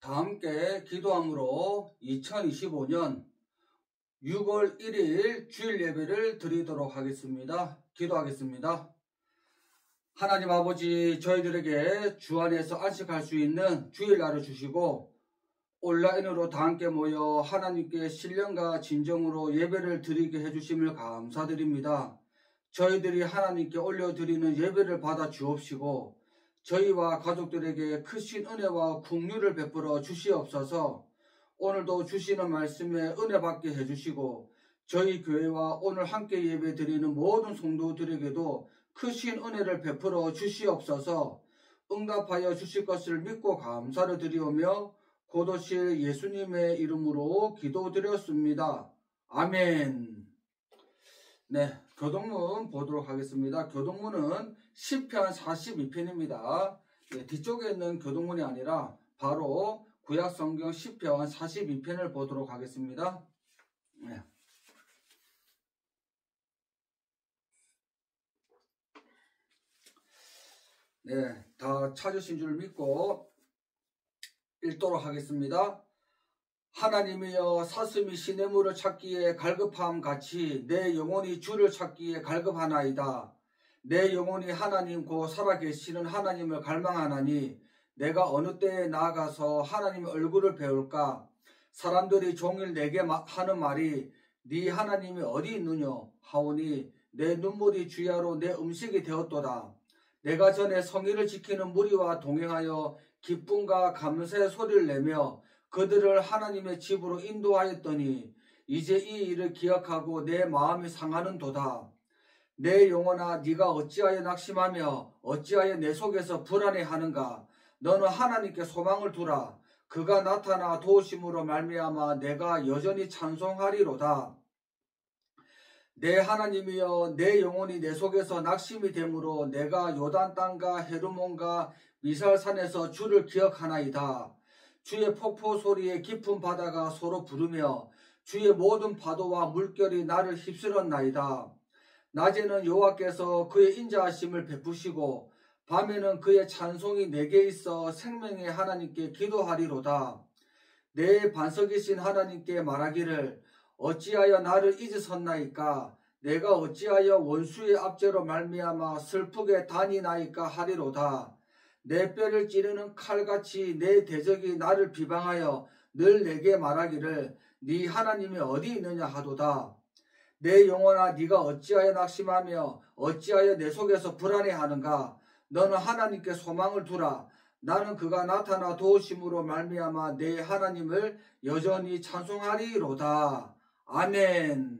다 함께 기도함으로 2025년 6월 1일 주일 예배를 드리도록 하겠습니다. 기도하겠습니다. 하나님 아버지, 저희들에게 주 안에서 안식할 수 있는 주일날을 주시고 온라인으로 다 함께 모여 하나님께 신령과 진정으로 예배를 드리게 해주심을 감사드립니다. 저희들이 하나님께 올려드리는 예배를 받아 주옵시고 저희와 가족들에게 크신 은혜와 긍휼을 베풀어 주시옵소서. 오늘도 주시는 말씀에 은혜 받게 해주시고 저희 교회와 오늘 함께 예배 드리는 모든 성도들에게도 크신 은혜를 베풀어 주시옵소서. 응답하여 주실 것을 믿고 감사를 드리오며 곧 오실 예수님의 이름으로 기도드렸습니다. 아멘. 네, 교동문 보도록 하겠습니다. 교동문은 시편 42편입니다. 네, 뒤쪽에 있는 교동문이 아니라 바로 구약성경 시편 42편을 보도록 하겠습니다. 네, 다 찾으신 줄 믿고 읽도록 하겠습니다. 하나님이여, 사슴이 시냇물을 찾기에 갈급함 같이 내 영혼이 주를 찾기에 갈급하나이다. 내 영혼이 하나님 곧 살아계시는 하나님을 갈망하나니 내가 어느 때에 나아가서 하나님의 얼굴을 배울까? 사람들이 종일 내게 하는 말이 네 하나님이 어디 있느냐 하오니 내 눈물이 주야로 내 음식이 되었도다. 내가 전에 성의를 지키는 무리와 동행하여 기쁨과 감사의 소리를 내며 그들을 하나님의 집으로 인도하였더니 이제 이 일을 기억하고 내 마음이 상하는도다. 내 영혼아, 네가 어찌하여 낙심하며 어찌하여 내 속에서 불안해하는가? 너는 하나님께 소망을 두라. 그가 나타나 도우심으로 말미암아 내가 여전히 찬송하리로다. 내 하나님이여, 내 영혼이 내 속에서 낙심이 되므로 내가 요단 땅과 헤르몬과 미살산에서 주를 기억하나이다. 주의 폭포 소리에 깊은 바다가 서로 부르며 주의 모든 파도와 물결이 나를 휩쓸었나이다. 낮에는 여호와께서 그의 인자하심을 베푸시고 밤에는 그의 찬송이 내게 있어 생명의 하나님께 기도하리로다. 내 반석이신 하나님께 말하기를 어찌하여 나를 잊으셨나이까? 내가 어찌하여 원수의 압제로 말미암아 슬프게 다니나이까 하리로다. 내 뼈를 찌르는 칼같이 내 대적이 나를 비방하여 늘 내게 말하기를 네 하나님이 어디 있느냐 하도다. 내 영혼아, 네가 어찌하여 낙심하며 어찌하여 내 속에서 불안해하는가? 너는 하나님께 소망을 두라. 나는 그가 나타나 도우심으로 말미암아 내 하나님을 여전히 찬송하리로다. 아멘.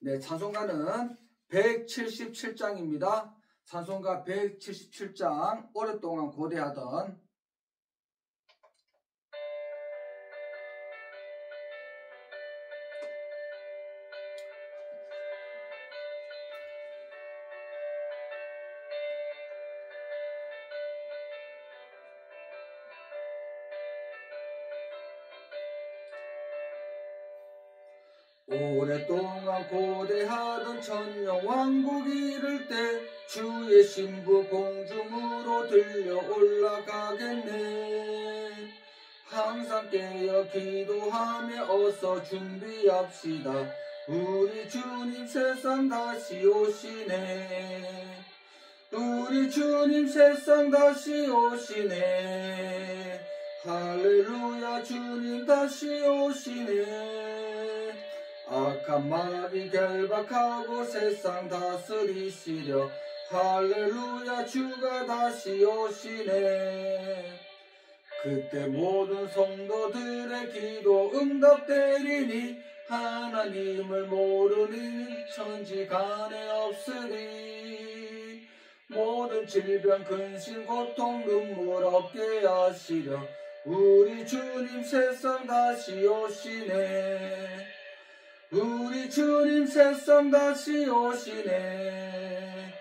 네, 찬송가는 177장입니다. 찬송가 177장, 오랫동안 고대하던 오랫동안 고대하던 천년왕국 이를 때 주의 신부 공중으로 들려 올라가겠네. 항상 깨어 기도하며 어서 준비합시다. 우리 주님 세상 다시 오시네. 우리 주님 세상 다시 오시네. 할렐루야, 주님 다시 오시네. 악한 마귀 결박하고 세상 다스리시려 할렐루야, 주가 다시 오시네. 그때 모든 성도들의 기도 응답되리니 하나님을 모르니 천지간에 없으리. 모든 질병 근심 고통 눈물 없게 하시려 우리 주님 세상 다시 오시네. 우리 주님 세상 다시 오시네.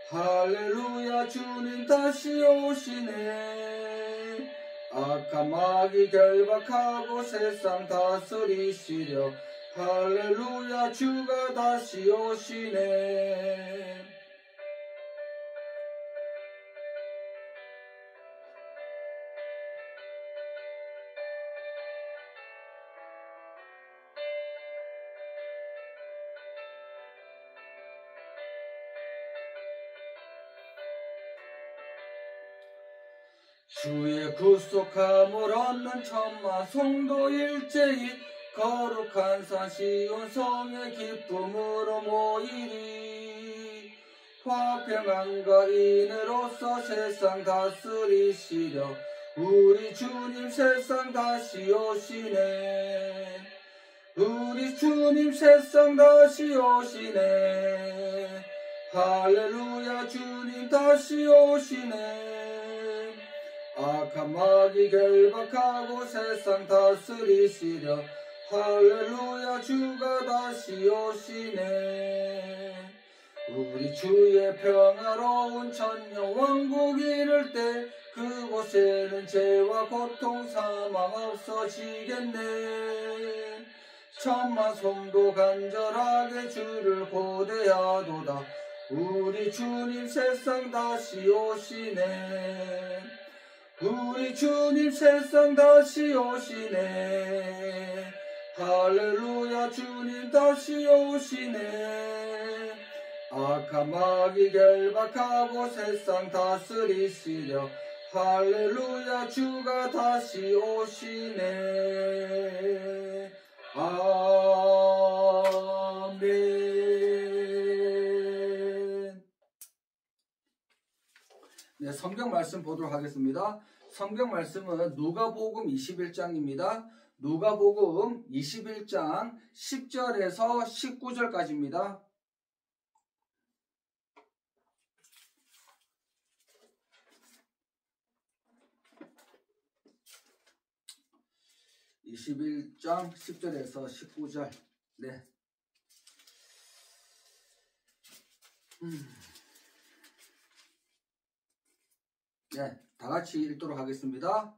할렐루야, 주님 다시 오시네. 악한 마귀 결박하고 세상 다스리시려 할렐루야, 주가 다시 오시네. 주의 구속함을 얻는 천만 성도 일제히 거룩한 산 시온 성의 기쁨으로 모이리. 화평함과 인애로서 세상 다스리시려 우리 주님 세상 다시 오시네. 우리 주님 세상 다시 오시네. 할렐루야 주님 다시 오시네. 악한 마귀 결박하고 세상 다스리시려 할렐루야 주가 다시 오시네. 우리 주의 평화로운 천년 왕국 이룰 때 그곳에는 죄와 고통 사망 없어지겠네. 천만 성도 간절하게 주를 고대하도다. 우리 주님 세상 다시 오시네. 우리 주님 세상 다시 오시네. 할렐루야 주님 다시 오시네. 악한 마귀 결박하고 세상 다스리시려 할렐루야 주가 다시 오시네. 아멘. 네, 성경 말씀 보도록 하겠습니다. 성경 말씀은 누가복음 21장입니다. 누가복음 21장 10절에서 19절까지입니다. (21장) 10절에서 19절. 네. 네, 다 같이 읽도록 하겠습니다.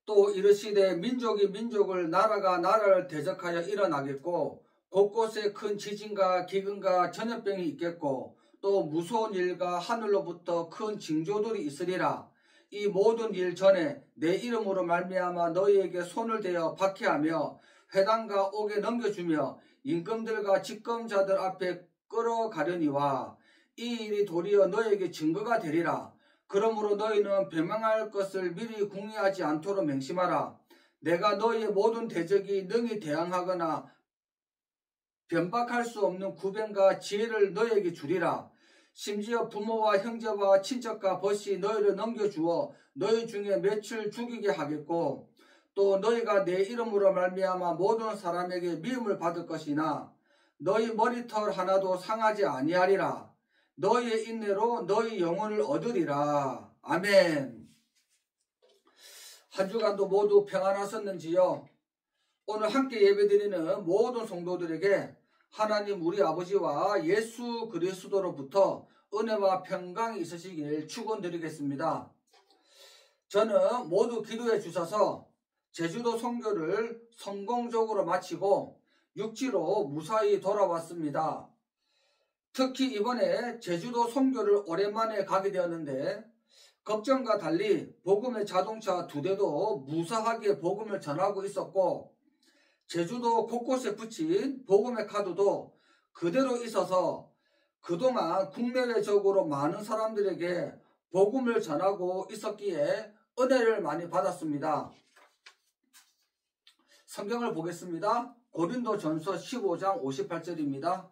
또 이르시되 민족이 민족을 나라가 나라를 대적하여 일어나겠고 곳곳에 큰 지진과 기근과 전염병이 있겠고 또 무서운 일과 하늘로부터 큰 징조들이 있으리라. 이 모든 일 전에 내 이름으로 말미암아 너희에게 손을 대어 박해하며 회당과 옥에 넘겨주며 임금들과 집검자들 앞에 끌어가려니와 이 일이 도리어 너희에게 증거가 되리라. 그러므로 너희는 배망할 것을 미리 궁리하지 않도록 맹심하라. 내가 너희의 모든 대적이 능히 대항하거나 변박할 수 없는 구변과 지혜를 너희에게 주리라. 심지어 부모와 형제와 친척과 벗이 너희를 넘겨주어 너희 중에 몇을 죽이게 하겠고 또 너희가 내 이름으로 말미암아 모든 사람에게 미움을 받을 것이나 너희 머리털 하나도 상하지 아니하리라. 너희의 인내로 너희 영혼을 얻으리라. 아멘. 한 주간도 모두 평안하셨는지요? 오늘 함께 예배드리는 모든 성도들에게 하나님 우리 아버지와 예수 그리스도로부터 은혜와 평강이 있으시길 축원드리겠습니다. 저는 모두 기도해 주셔서 제주도 선교를 성공적으로 마치고 육지로 무사히 돌아왔습니다. 특히 이번에 제주도 선교를 오랜만에 가게 되었는데 걱정과 달리 복음의 자동차 2대도 무사하게 복음을 전하고 있었고 제주도 곳곳에 붙인 복음의 카드도 그대로 있어서 그동안 국내외적으로 많은 사람들에게 복음을 전하고 있었기에 은혜를 많이 받았습니다. 성경을 보겠습니다. 고린도전서 15장 58절입니다.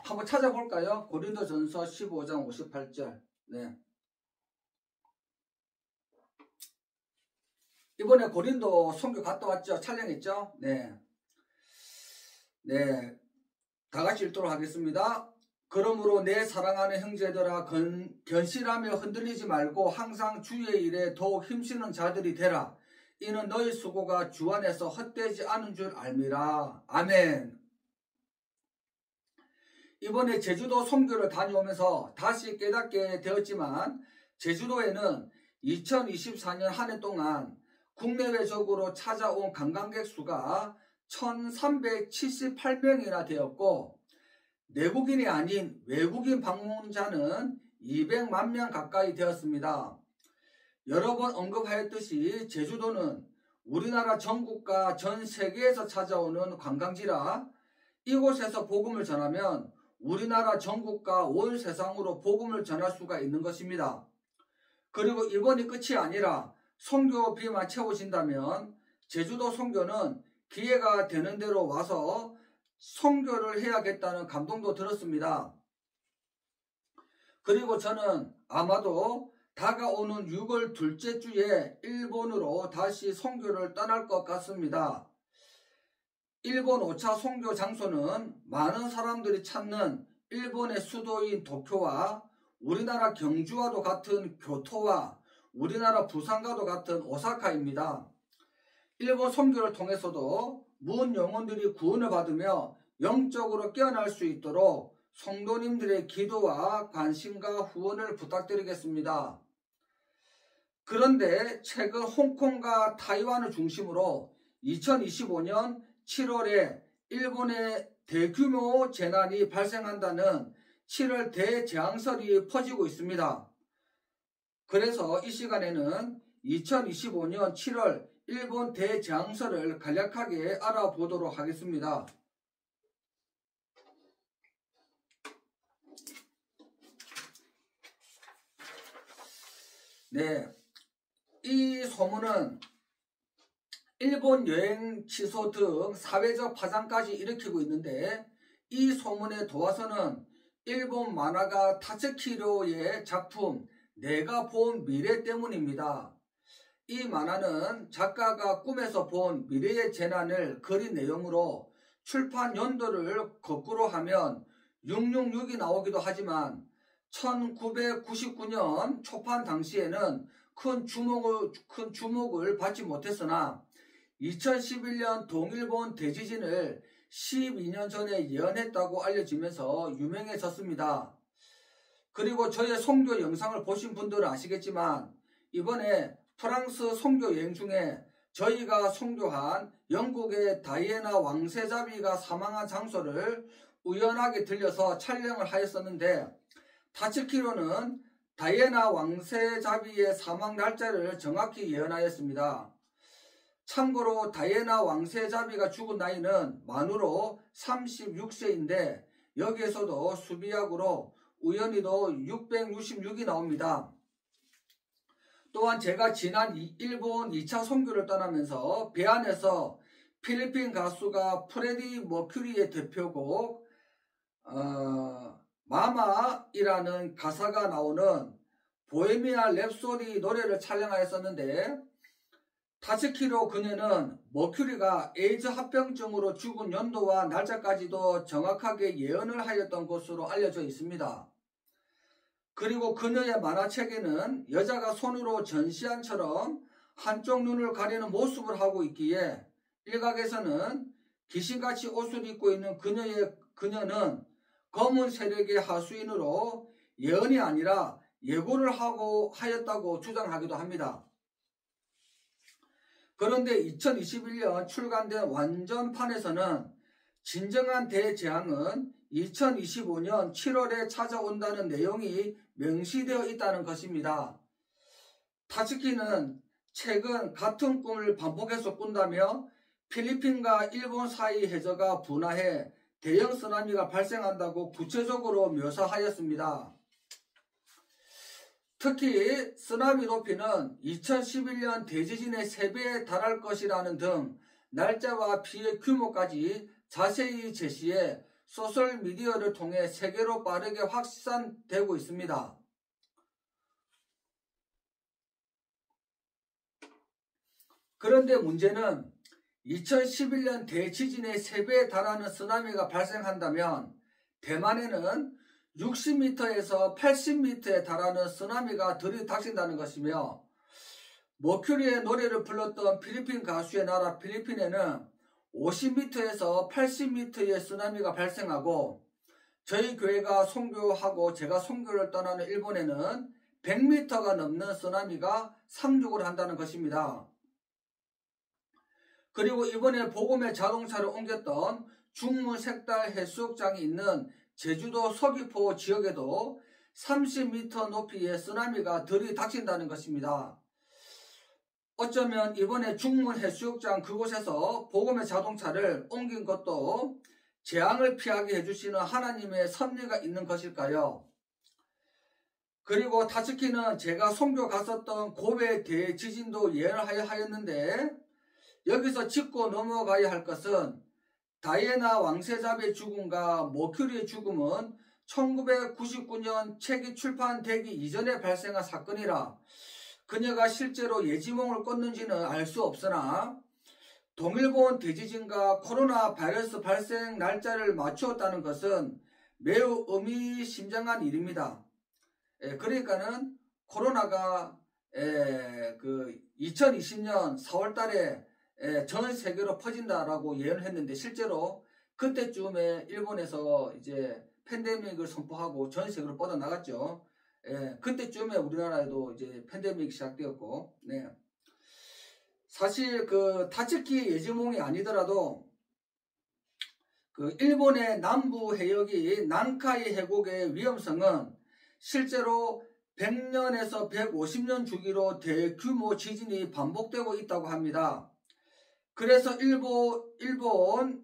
한번 찾아볼까요? 고린도전서 15장 58절. 네. 이번에 고린도 선교 갔다 왔죠? 촬영했죠? 네. 네. 다 같이 읽도록 하겠습니다. 그러므로 내 사랑하는 형제들아 견실하며 흔들리지 말고 항상 주의 일에 더욱 힘쓰는 자들이 되라. 이는 너희 수고가 주 안에서 헛되지 않은 줄 알미라. 아멘. 이번에 제주도 선교를 다녀오면서 다시 깨닫게 되었지만 제주도에는 2024년 한 해 동안 국내외적으로 찾아온 관광객 수가 1378명이나 되었고 내국인이 아닌 외국인 방문자는 200만 명 가까이 되었습니다. 여러 번 언급하였듯이 제주도는 우리나라 전국과 전 세계에서 찾아오는 관광지라 이곳에서 복음을 전하면 우리나라 전국과 온 세상으로 복음을 전할 수가 있는 것입니다. 그리고 이번이 끝이 아니라 선교비만 채워진다면 제주도 선교는 기회가 되는 대로 와서 선교를 해야겠다는 감동도 들었습니다. 그리고 저는 아마도 다가오는 6월 둘째 주에 일본으로 다시 선교를 떠날 것 같습니다. 일본 5차 선교 장소는 많은 사람들이 찾는 일본의 수도인 도쿄와 우리나라 경주와도 같은 교토와 우리나라 부산과도 같은 오사카입니다. 일본 선교를 통해서도 문 영혼들이 구원을 받으며 영적으로 깨어날 수 있도록 성도님들의 기도와 관심과 후원을 부탁드리겠습니다. 그런데 최근 홍콩과 타이완을 중심으로 2025년 7월에 일본에 대규모 재난이 발생한다는 7월 대재앙설이 퍼지고 있습니다. 그래서 이 시간에는 2025년 7월 일본 대재앙설을 간략하게 알아보도록 하겠습니다. 네, 이 소문은 일본 여행 취소 등 사회적 파장까지 일으키고 있는데, 이 소문에 도와서는 일본 만화가 타츠키로의 작품 내가 본 미래 때문입니다. 이 만화는 작가가 꿈에서 본 미래의 재난을 그린 내용으로 출판 연도를 거꾸로 하면 666이 나오기도 하지만 1999년 초판 당시에는 큰 주목을 받지 못했으나 2011년 동일본 대지진을 12년 전에 예언했다고 알려지면서 유명해졌습니다. 그리고 저의 선교 영상을 보신 분들은 아시겠지만 이번에 프랑스 선교 여행 중에 저희가 선교한 영국의 다이애나 왕세자비가 사망한 장소를 우연하게 들려서 촬영을 하였었는데, 타츠키로는 다이애나 왕세자비의 사망 날짜를 정확히 예언하였습니다. 참고로 다이애나 왕세자비가 죽은 나이는 만으로 36세인데 여기에서도 수비약으로 우연히도 666이 나옵니다. 또한 제가 지난 일본 2차 선교를 떠나면서 배 안에서 필리핀 가수가 프레디 머큐리의 대표곡 마마이라는 가사가 나오는 보헤미안 랩소디 노래를 촬영하였었는데, 타츠키로 그녀는 머큐리가 에이즈 합병증으로 죽은 연도와 날짜까지도 정확하게 예언을 하였던 것으로 알려져 있습니다. 그리고 그녀의 만화책에는 여자가 손으로 전시안처럼 한쪽 눈을 가리는 모습을 하고 있기에 일각에서는 귀신같이 옷을 입고 있는 그녀는 검은 세력의 하수인으로 예언이 아니라 예고를 하였다고 주장하기도 합니다. 그런데 2021년 출간된 완전판에서는 진정한 대재앙은 2025년 7월에 찾아온다는 내용이 명시되어 있다는 것입니다. 타츠키는 최근 같은 꿈을 반복해서 꾼다며 필리핀과 일본 사이 해저가 분화해 대형 쓰나미가 발생한다고 구체적으로 묘사하였습니다. 특히 쓰나미 높이는 2011년 대지진의 3배에 달할 것이라는 등 날짜와 피해 규모까지 자세히 제시해 소셜미디어를 통해 세계로 빠르게 확산되고 있습니다. 그런데 문제는 2011년 대지진의 3배에 달하는 쓰나미가 발생한다면 대만에는 60m에서 80m에 달하는 쓰나미가 들이닥친다는 것이며, 머큐리의 노래를 불렀던 필리핀 가수의 나라 필리핀에는 50m에서 80m의 쓰나미가 발생하고, 저희 교회가 선교하고 제가 선교를 떠나는 일본에는 100m가 넘는 쓰나미가 상륙을 한다는 것입니다. 그리고 이번에 복음의 자동차를 옮겼던 중문 색달 해수욕장이 있는 제주도 서귀포 지역에도 30m 높이의 쓰나미가 들이닥친다는 것입니다. 어쩌면 이번에 중문 해수욕장 그곳에서 복음의 자동차를 옮긴 것도 재앙을 피하게 해주시는 하나님의 섭리가 있는 것일까요? 그리고 타츠키는 제가 선교 갔었던 고베 대지진도 예언을 하였는데 여기서 짚고 넘어가야 할 것은 다이애나 왕세자비의 죽음과 머큐리의 죽음은 1999년 책이 출판되기 이전에 발생한 사건이라 그녀가 실제로 예지몽을 꿨는지는 알 수 없으나 동일본 대지진과 코로나 바이러스 발생 날짜를 맞추었다는 것은 매우 의미심장한 일입니다. 그러니까는 코로나가 2020년 4월 달에 전 세계로 퍼진다라고 예언을 했는데 실제로 그때쯤에 일본에서 이제 팬데믹을 선포하고 전 세계로 뻗어나갔죠. 그때쯤에 우리나라에도 이제 팬데믹이 시작되었고, 네. 사실 타츠키 예지몽이 아니더라도 일본의 남부 해역이 난카이 해곡의 위험성은 실제로 100년에서 150년 주기로 대규모 지진이 반복되고 있다고 합니다. 그래서 일본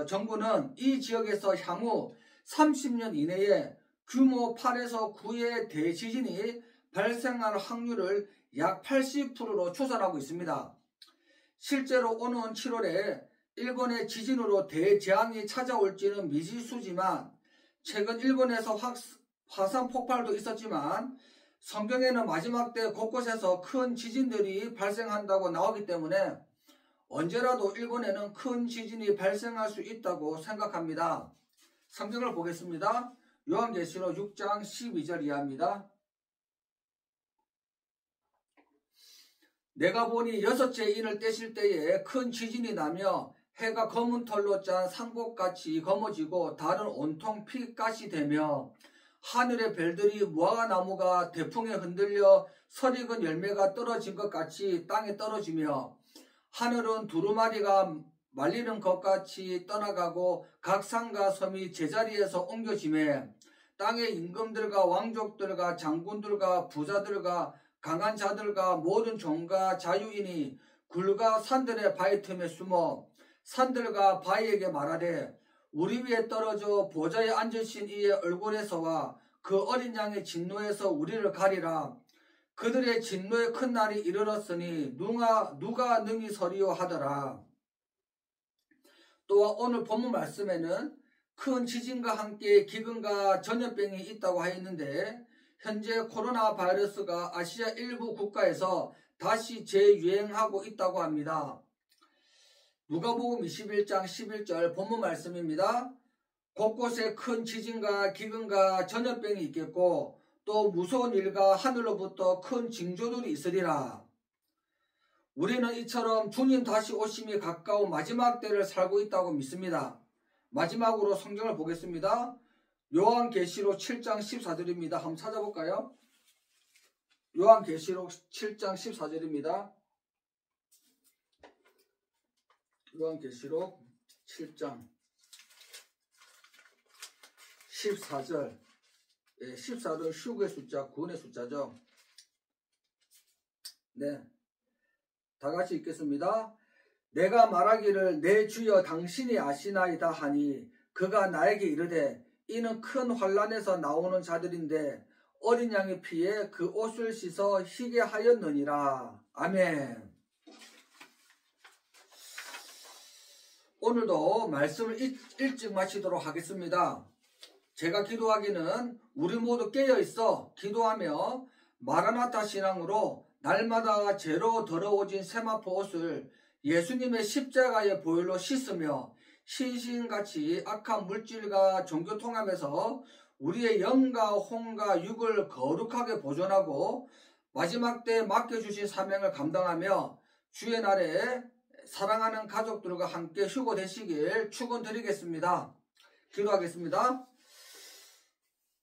정부는 이 지역에서 향후 30년 이내에 규모 8에서 9의 대지진이 발생할 확률을 약 80%로 추산하고 있습니다. 실제로 오는 7월에 일본의 지진으로 대재앙이 찾아올지는 미지수지만 최근 일본에서 화산 폭발도 있었지만 성경에는 마지막 때 곳곳에서 큰 지진들이 발생한다고 나오기 때문에 언제라도 일본에는 큰 지진이 발생할 수 있다고 생각합니다. 성경을 보겠습니다. 요한계시록 6장 12절 이하입니다. 내가 보니 여섯째 인을 떼실 때에 큰 지진이 나며 해가 검은 털로 짠 상복같이 검어지고 달은 온통 피가시 되며 하늘의 별들이 무화과나무가 대풍에 흔들려 설익은 열매가 떨어진 것 같이 땅에 떨어지며 하늘은 두루마리가 말리는 것 같이 떠나가고 각 산과 섬이 제자리에서 옮겨지매 땅의 임금들과 왕족들과 장군들과 부자들과 강한 자들과 모든 종과 자유인이 굴과 산들의 바위 틈에 숨어 산들과 바위에게 말하되 우리 위에 떨어져 보좌에 앉으신 이의 얼굴에서와 그 어린 양의 진노에서 우리를 가리라. 그들의 진노의 큰 날이 이르렀으니 누가 능히 서리요 하더라. 또한 오늘 본문 말씀에는 큰 지진과 함께 기근과 전염병이 있다고 하였는데 현재 코로나 바이러스가 아시아 일부 국가에서 다시 재유행하고 있다고 합니다. 누가복음 21장 11절 본문 말씀입니다. 곳곳에 큰 지진과 기근과 전염병이 있겠고 또 무서운 일과 하늘로부터 큰 징조들이 있으리라. 우리는 이처럼 주님 다시 오심이 가까운 마지막 때를 살고 있다고 믿습니다. 마지막으로 성경을 보겠습니다. 요한계시록 7장 14절입니다. 한번 찾아볼까요? 요한계시록 7장 14절입니다. 요한계시록 7장 14절. 14는 슈그의 숫자, 9의 숫자죠. 네. 다 같이 읽겠습니다. 내가 말하기를 내 주여 당신이 아시나이다 하니 그가 나에게 이르되 이는 큰 환난에서 나오는 자들인데 어린 양의 피에 그 옷을 씻어 희게 하였느니라. 아멘. 오늘도 말씀을 일찍 마치도록 하겠습니다. 제가 기도하기는 우리 모두 깨어있어 기도하며 마라나타 신앙으로 날마다 죄로 더러워진 세마포 옷을 예수님의 십자가의 보혈로 씻으며 신신같이 악한 물질과 종교 통합에서 우리의 영과 혼과 육을 거룩하게 보존하고 마지막 때 맡겨주신 사명을 감당하며 주의 날에 사랑하는 가족들과 함께 휴거되시길 축원드리겠습니다. 기도하겠습니다.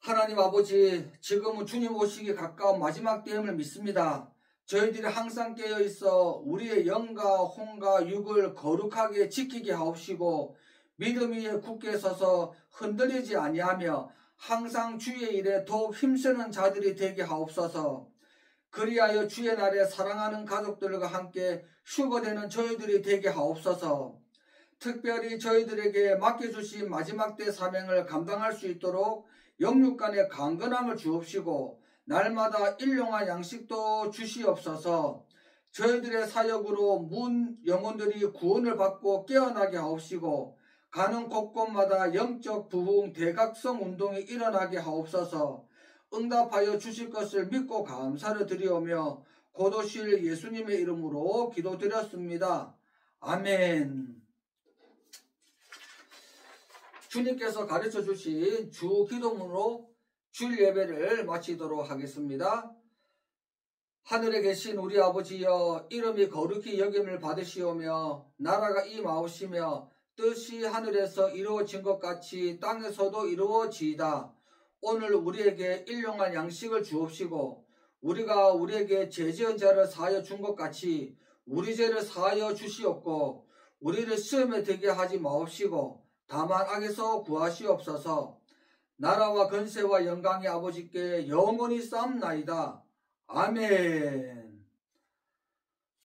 하나님 아버지, 지금은 주님 오시기 가까운 마지막 때임을 믿습니다. 저희들이 항상 깨어있어 우리의 영과 혼과 육을 거룩하게 지키게 하옵시고 믿음 위에 굳게 서서 흔들리지 아니하며 항상 주의 일에 더욱 힘쓰는 자들이 되게 하옵소서. 그리하여 주의 날에 사랑하는 가족들과 함께 휴거되는 저희들이 되게 하옵소서. 특별히 저희들에게 맡겨주신 마지막 때 사명을 감당할 수 있도록 영육 간의 강건함을 주옵시고 날마다 일용할 양식도 주시옵소서. 저희들의 사역으로 문 영혼들이 구원을 받고 깨어나게 하옵시고 가는 곳곳마다 영적 부흥 대각성 운동이 일어나게 하옵소서. 응답하여 주실 것을 믿고 감사를 드리오며 곧 오실 예수님의 이름으로 기도드렸습니다. 아멘. 주님께서 가르쳐 주신 주 기도문으로 주일 예배를 마치도록 하겠습니다. 하늘에 계신 우리 아버지여, 이름이 거룩히 여김을 받으시오며 나라가 임하옵시며 뜻이 하늘에서 이루어진 것 같이 땅에서도 이루어지이다. 오늘 우리에게 일용할 양식을 주옵시고 우리가 우리에게 죄 지은 자를 사하여 준 것 같이 우리 죄를 사하여 주시옵고 우리를 시험에 들게 하지 마옵시고 다만 악에서 구하시옵소서. 나라와 권세와 영광이 아버지께 영원히 쌓옵나이다. 아멘.